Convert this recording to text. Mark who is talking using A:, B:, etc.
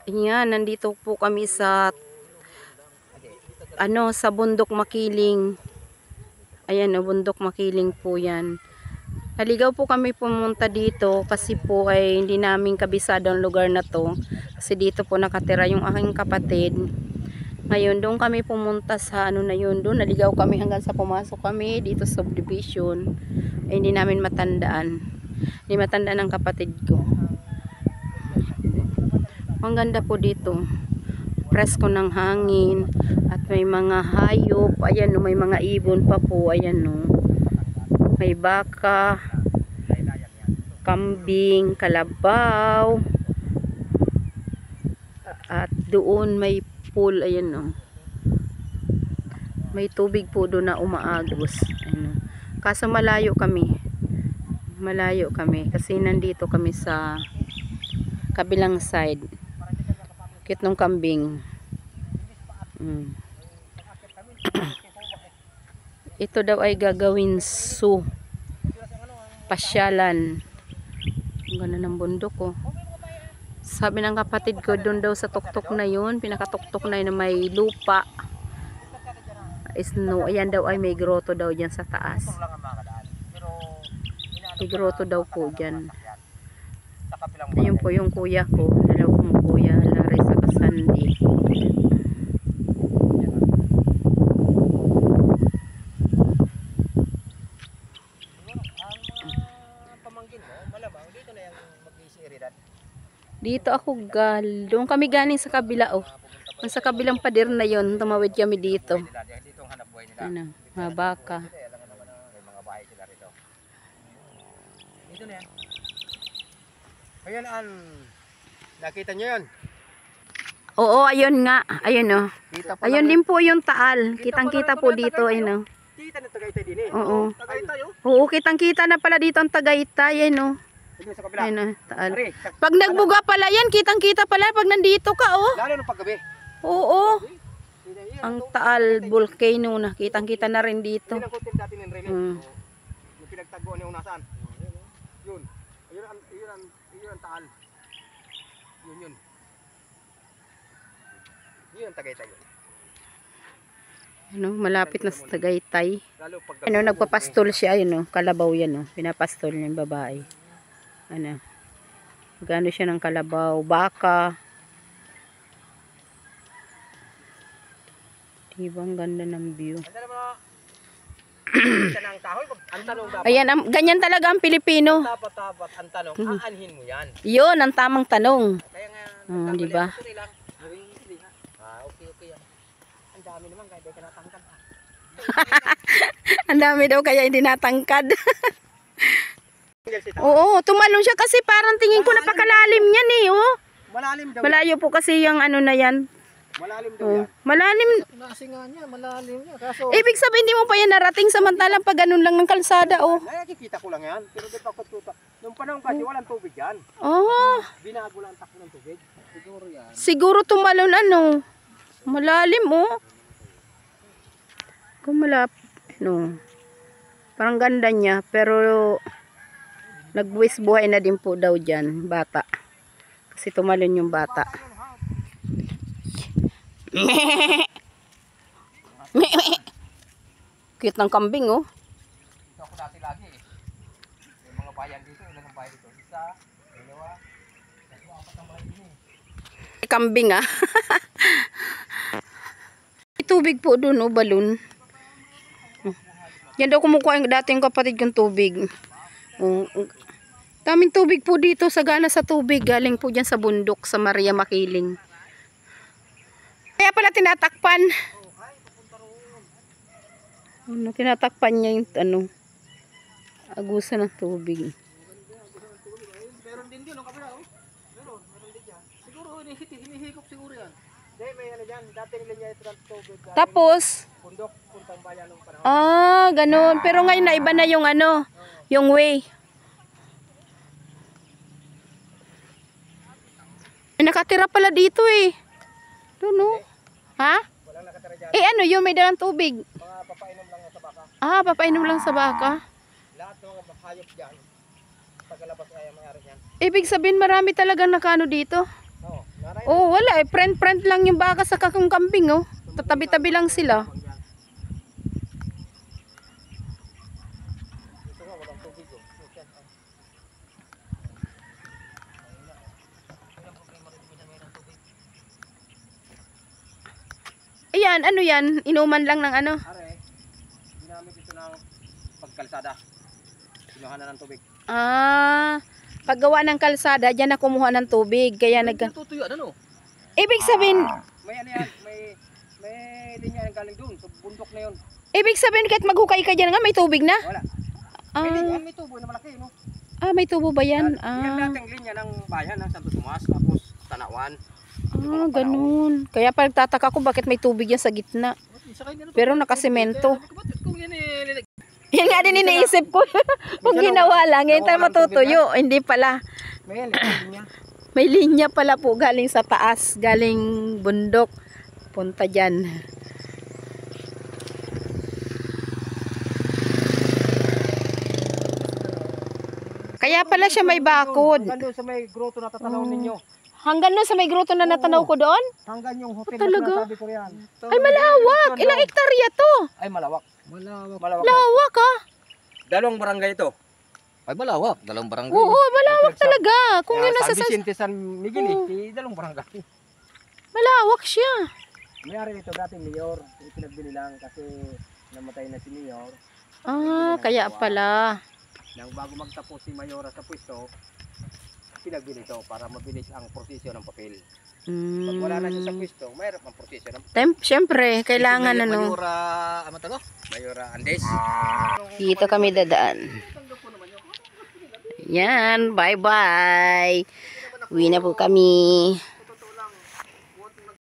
A: Ayan, nandito po kami sa sa Bundok Makiling. Ayan, Bundok Makiling po 'yan. Naligaw po kami pumunta dito kasi po ay hindi namin kabisado ang lugar na 'to. Kasi dito po nakatira yung aking kapatid. Ngayon doon kami pumunta sa na yun, doon naligaw kami hanggang sa pumasok kami dito sa subdivision. Ay, hindi namin matandaan. Hindi matandaan ng kapatid ko. Ang ganda po dito. Presko ng hangin at may mga hayop. Ayan, no, may mga ibon pa po. Ayan, no. May baka, kambing, kalabaw. At doon may pool. Ayan, no. May tubig po doon na umaagos. Ayan, no. Kaso malayo kami. Malayo kami kasi nandito kami sa kabilang side. Kit nung kambing. Ito daw ay gagawin zoo. Pasyalan. Ang ganda ng bundok, oh. Sabi ng kapatid ko, doon daw sa tuktok na yun, pinakatuktok na yun na may lupa. Snow. Ayan daw ay may grotto daw dyan sa taas. May grotto daw po dyan. Ayun po yung kuya ko. Dalaw kong kuya, Larissa Kasandi. Dito ako doon kami galing sa kabila, oh. Sa kabilang pader na yon, tumawid kami dito. Ano, mga baka.
B: Dito na yan. Ayan nakita nyo yun?
A: Oo, ayun nga. Ayun, oh. Ayun din po yung taal. Kitang-kita po dito, ayun, oh.
B: Kita na Tagaytay din, eh.
A: Oo.
B: Tagaytay, oh.
A: Oo, kitang-kita na pala dito ang Tagaytay, ayun, oh.
B: Sa kabila.
A: Ayun, oh, taal. Pag nagbuga pala yan, kitang-kita pala pag nandito ka, oh.
B: Lalo nung paggabi.
A: Oo. Ang taal, volcano na. Kitang-kita na rin dito.
B: Yun ang content dati ng Rene. Yung pinagtaguan niya unasan. Yun. Yun ang taal. Yun. Yun ang Tagaytay yun.
A: Ano, malapit na sa Tagaytay.
B: Lalo pag
A: Ano, nagpapastol siya, ayun, oh. Kalabaw yan, oh. Pinapastol niya yung babae. Ano. Magano siya ng kalabaw, baka. Ibang ganda ng view. Ayan, ganyan talaga ang Pilipino.
B: Tapat ang tanong, aanhin mo yan.
A: Yun, ang tamang tanong.
B: Kaya nga,
A: di ba?
B: Okay yan. Ang dami naman, kaya di ka natangkad.
A: Ang dami daw kaya hindi natangkad. Oo, tumalon siya kasi parang tingin ko napakalalim yan, eh, oh.
B: Malalim daw.
A: Malayo po kasi yung ano na yan.
B: Malalim daw yan.
A: Malalim.
B: Nasi nga niya, malalim niya. Kaso,
A: Ibig sabihin hindi mo pa yan narating samantalang pag ganun lang ng kalsada, oh.
B: nakikita ko lang yan. Pero di pa ko tuta. Nung panahon kasi walang tubig yan.
A: Oh.
B: Binago lang ang takbo ng tubig. Siguro yan.
A: Siguro tumalon ano. Malalim, oh. Kung no. Parang ganda niya, pero nagwis buhay na din po daw dyan, bata. Kasi tumalon yung bata. Cute ng kambing, oh.
B: Dito ako dati lagi, eh. May mga bayan dito, ilan ang bayan dito? Isa, dalawa, apat ang bayan dito, eh.
A: Kambing, ah. May tubig po dun, oh, balon. Yan daw kumukuha yung dating kapatid kong tubig. Oh, daming tubig po dito, sagana sa tubig. Galing po dyan sa bundok, sa Maria Makiling. Kaya pala tinatakpan. Ano, tinatakpan niya yung agusan ng tubig.
B: Meron din dyan, ang kabila, oh. Meron din dyan. Siguro, hinihikop siguro yan. Hindi, may ano dyan, dating linya ito ng tubig.
A: Tapos,
B: Pundok, puntang bayan ng panahon.
A: ganun. Pero ngayon na iba na yung yung way. May nakatira pala dito, eh. Doon, oh. Ha?
B: Walang nakatira dyan.
A: Ano yun, may dalang tubig.
B: Mga papainom lang sa baka.
A: Papainom lang sa baka.
B: Lahat ng mga hayop dyan, pagkalabas ay mayari yan.
A: Ibig sabihin marami talagang nakano dito.
B: Oo,
A: Oh, wala eh. Friend lang yung baka sa kakong kambing, oh. Tatabi-tabi lang sila.
B: Ito nga, walang tubig, oh. Yan, oh. Walang problema rin minsan mayroong tubig.
A: Ayan, ano yan? Inuman lang ng ano?
B: Are, ginamit ito ng pagkalsada. Kinuha na ng tubig.
A: Paggawa ng kalsada, dyan na kumuha ng tubig. Kaya
B: Natutuyo, ano?
A: Ibig sabihin,
B: May ano yan, may linya yang galing doon, sa bundok na yun.
A: kahit maghukay ka dyan nga, may tubig na?
B: Wala.
A: Ah,
B: May linya, may tubo na malaki, no?
A: may tubo ba yan?
B: Yan nating linya ng bayan, ng Santo Tomas, tapos Tanawan.
A: Ganun. Kaya pagtataka ko bakit may tubig yan sa gitna. Pero nakasemento.
B: Kung yan eh,
A: Yan nga din iniisip ko. Kung ginawa lang, yan tayo matutuyo. Hindi pala.
B: may linya.
A: May linya pala po galing sa taas, galing bundok. Punta dyan. Kaya pala siya may bakod.
B: Hanggang doon sa may grotto na tatanaw ninyo.
A: Hanggang doon sa may grotto na natanaw ko doon?
B: Hanggang yung hotel
A: talaga?
B: na sinasabi ko yan.
A: Ay, malawak. Ilang hektarya to?
B: Ay, malawak. Malawak.
A: Lawak ah.
B: Dalawang barangay ito. Ay, malawak. Dalawang barangay.
A: Oo, malawak talaga. Kung yun nasa
B: San Vicente, San Miguel, dalawang barangay.
A: malawak siya.
B: Mayari nito dating mayor. Pinagbili lang kasi namatay na si mayor.
A: Kaya pala.
B: Nang bago magtapos si mayora sa pwesto, pinagbili ito para mabilis ang prosesyo ng papel. Pag wala na siya sa pwesto, mayroon ang prosesyo ng
A: Siyempre, kailangan ano.
B: Mayora, ano to? Mayora Andes.
A: Dito kami dadaan. Yan, bye-bye. Uwi na po kami.